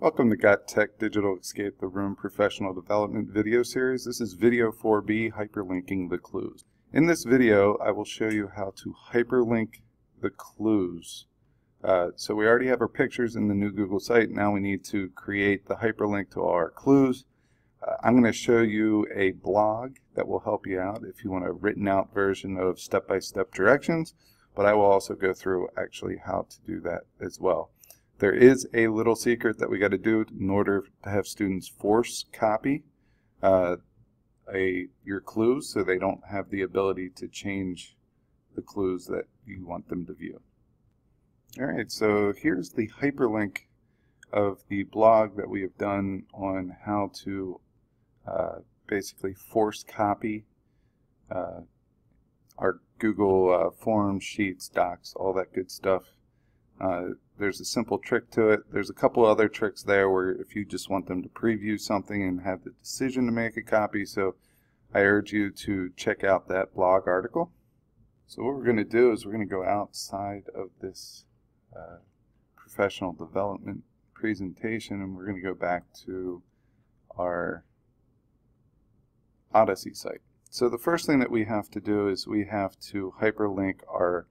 Welcome to Got Tech Digital Escape the Room Professional Development video series. This is video 4B, hyperlinking the clues. In this video, I will show you how to hyperlink the clues. So we already have our pictures in the new Google site. Now we need to create the hyperlink to all our clues. I'm going to show you a blog that will help you out if you want a written out version of step-by-step directions, but I will also go through actually how to do that as well. There is a little secret that we got to do in order to have students force copy your clues so they don't have the ability to change the clues that you want them to view. Alright, so here's the hyperlink of the blog that we have done on how to basically force copy our Google Forms, Sheets, Docs, all that good stuff. There's a simple trick to it. There's a couple other tricks there where if you just want them to preview something and have the decision to make a copy, so I urge you to check out that blog article. So what we're going to do is we're going to go outside of this professional development presentation and we're going to go back to our Odyssey site. So the first thing that we have to do is we have to hyperlink our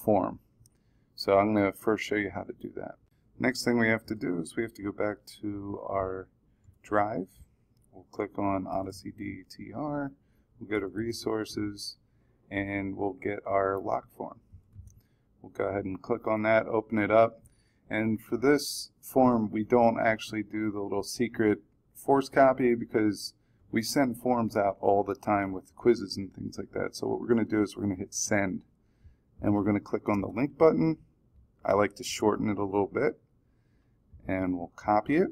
form. So I'm going to first show you how to do that. Next thing we have to do is we have to go back to our drive. We'll click on Odyssey DETR, we'll go to resources, and we'll get our lock form. We'll go ahead and click on that, open it up, and for this form we don't actually do the little secret force copy because we send forms out all the time with quizzes and things like that. So what we're going to do is we're going to hit send. And we're going to click on the link button. I like to shorten it a little bit. And we'll copy it.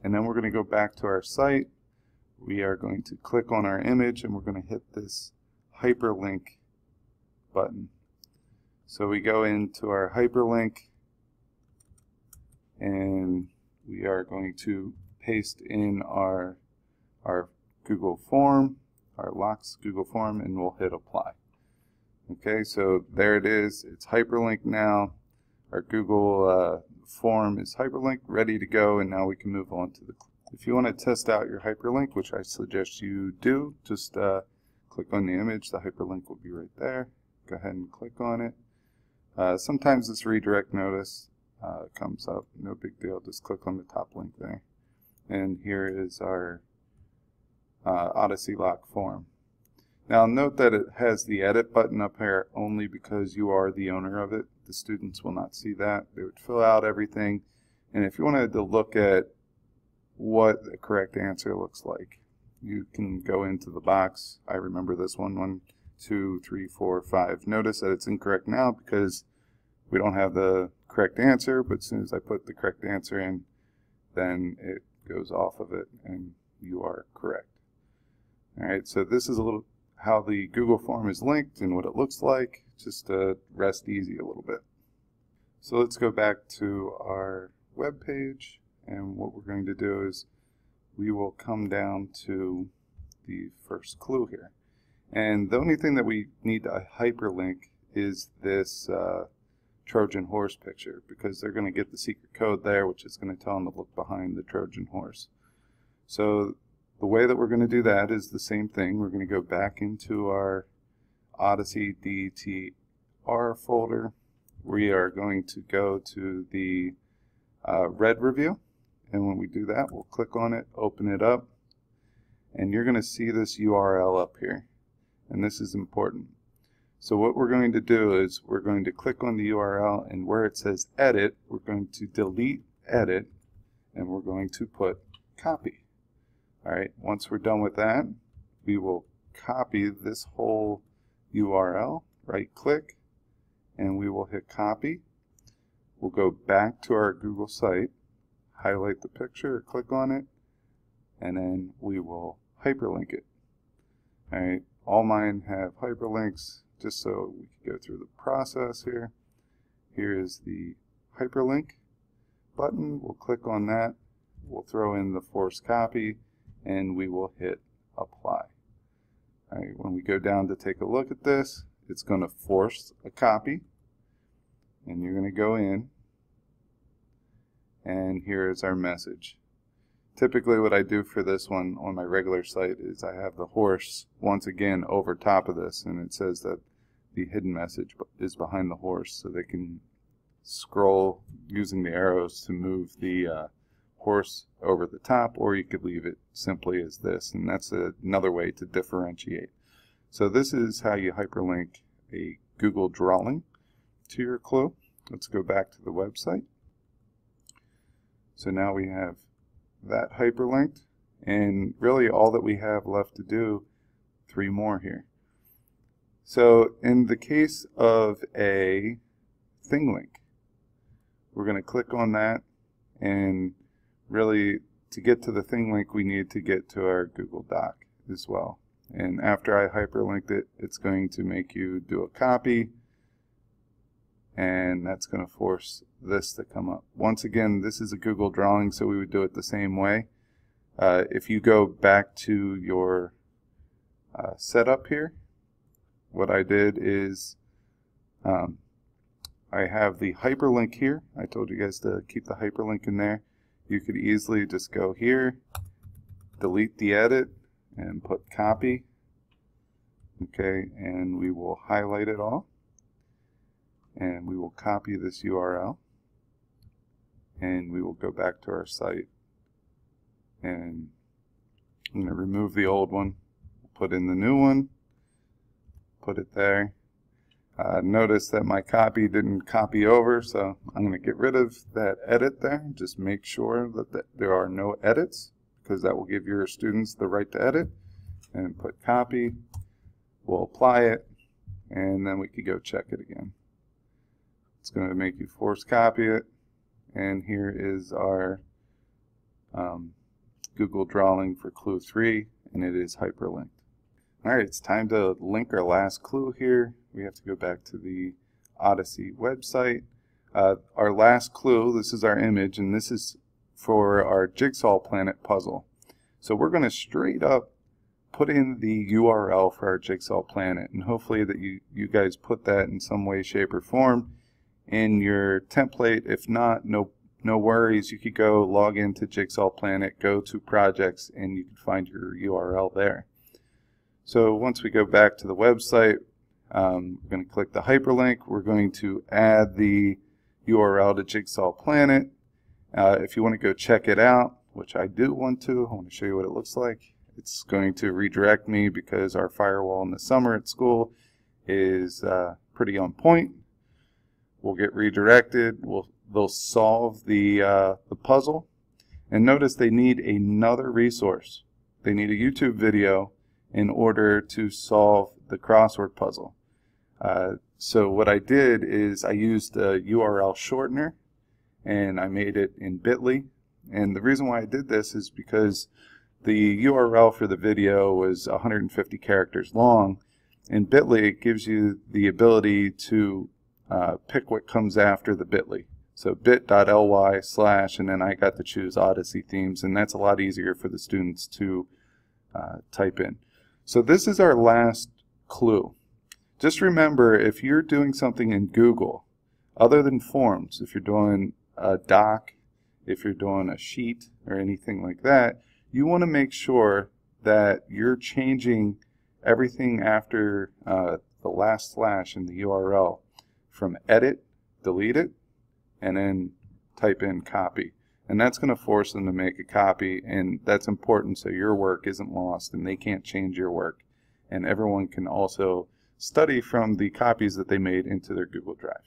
And then we're going to go back to our site. We are going to click on our image and we're going to hit this hyperlink button. So we go into our hyperlink and we are going to paste in our Google form, our Locks Google form, and we'll hit apply. Okay, so there it is. It's hyperlinked now. Our Google form is hyperlinked, ready to go, and now we can move on to the clue. If you want to test out your hyperlink, which I suggest you do, just click on the image. The hyperlink will be right there. Go ahead and click on it. Sometimes this redirect notice comes up. No big deal. Just click on the top link there. And here is our Odyssey lock form. Now note that it has the edit button up here only because you are the owner of it. The students will not see that. They would fill out everything, and if you wanted to look at what the correct answer looks like, you can go into the box. I remember this one, 1, 2, 3, 4, 5. Notice that it's incorrect now because we don't have the correct answer, but as soon as I put the correct answer in, then it goes off of it and you are correct. Alright, so this is a little how the Google form is linked and what it looks like, just to rest easy a little bit. So let's go back to our web page, and what we're going to do is we will come down to the first clue here. And the only thing that we need to hyperlink is this Trojan horse picture, because they're going to get the secret code there, which is going to tell them to look behind the Trojan horse. So the way that we're going to do that is the same thing. We're going to go back into our Odyssey DETR folder. We are going to go to the red review, and when we do that, we'll click on it, open it up, and you're going to see this URL up here, and this is important. So what we're going to do is we're going to click on the URL, and where it says edit, we're going to delete edit, and we're going to put copy. Alright, once we're done with that, we will copy this whole URL, right click, and we will hit copy. We'll go back to our Google site, highlight the picture, click on it, and then we will hyperlink it. Alright, all mine have hyperlinks, just so we can go through the process here. Here is the hyperlink button. We'll click on that. We'll throw in the force copy, and we will hit apply. All right, when we go down to take a look at this, it's going to force a copy, and you're going to go in and here is our message. Typically what I do for this one on my regular site is I have the horse once again over top of this, and it says that the hidden message is behind the horse, so they can scroll using the arrows to move the horse over the top, or you could leave it simply as this, and that's another way to differentiate. So this is how you hyperlink a Google drawing to your clue. Let's go back to the website. So now we have that hyperlinked, and really all that we have left to do, 3 more here. So in the case of a thing link, we're going to click on that, and really to get to the thing link we need to get to our Google Doc as well. And after I hyperlinked it, it's going to make you do a copy, and that's going to force this to come up. Once again, this is a Google drawing, so we would do it the same way. If you go back to your setup here, what I did is I have the hyperlink here. I told you guys to keep the hyperlink in there. You could easily just go here, delete the edit, and put copy. Okay, and we will highlight it all, and we will copy this URL, and we will go back to our site, and I'm going to remove the old one, put in the new one, put it there. Notice that my copy didn't copy over, so I'm going to get rid of that edit there. Just make sure that there are no edits, because that will give your students the right to edit. And put copy. We'll apply it, and then we could go check it again. It's going to make you force copy it, and here is our Google drawing for clue 3, and it is hyperlinked. Alright, it's time to link our last clue here. We have to go back to the Odyssey website. Our last clue, this is our image, and this is for our Jigsaw Planet puzzle. So we're going to straight up put in the URL for our Jigsaw Planet, and hopefully that you guys put that in some way, shape, or form in your template. If not, no worries. You could go log into Jigsaw Planet, go to projects, and you can find your URL there. So once we go back to the website, we're going to click the hyperlink. We're going to add the URL to Jigsaw Planet. If you want to go check it out, which I do want to, I want to show you what it looks like. It's going to redirect me because our firewall in the summer at school is pretty on point. We'll get redirected. They'll solve the puzzle. And notice they need another resource. They need a YouTube video in order to solve the crossword puzzle. So what I did is I used a URL shortener, and I made it in bit.ly. And the reason why I did this is because the URL for the video was 150 characters long. In bit.ly, it gives you the ability to pick what comes after the bit.ly. So bit.ly/ and then I got to choose Odyssey themes, and that's a lot easier for the students to type in. So this is our last clue. Just remember, if you're doing something in Google, other than forms, if you're doing a doc, if you're doing a sheet or anything like that, you want to make sure that you're changing everything after the last slash in the URL from edit, delete it, and then type in copy. And that's going to force them to make a copy, and that's important so your work isn't lost and they can't change your work. And everyone can also study from the copies that they made into their Google Drive.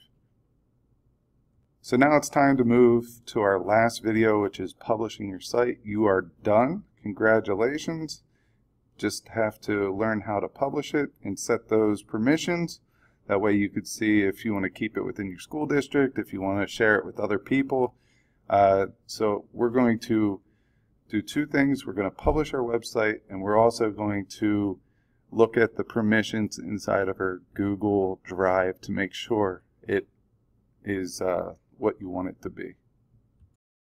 So now it's time to move to our last video, which is publishing your site. You are done. Congratulations. Just have to learn how to publish it and set those permissions. That way you could see if you want to keep it within your school district, if you want to share it with other people. So we're going to do 2 things. We're going to publish our website, and we're also going to look at the permissions inside of our Google Drive to make sure it is what you want it to be.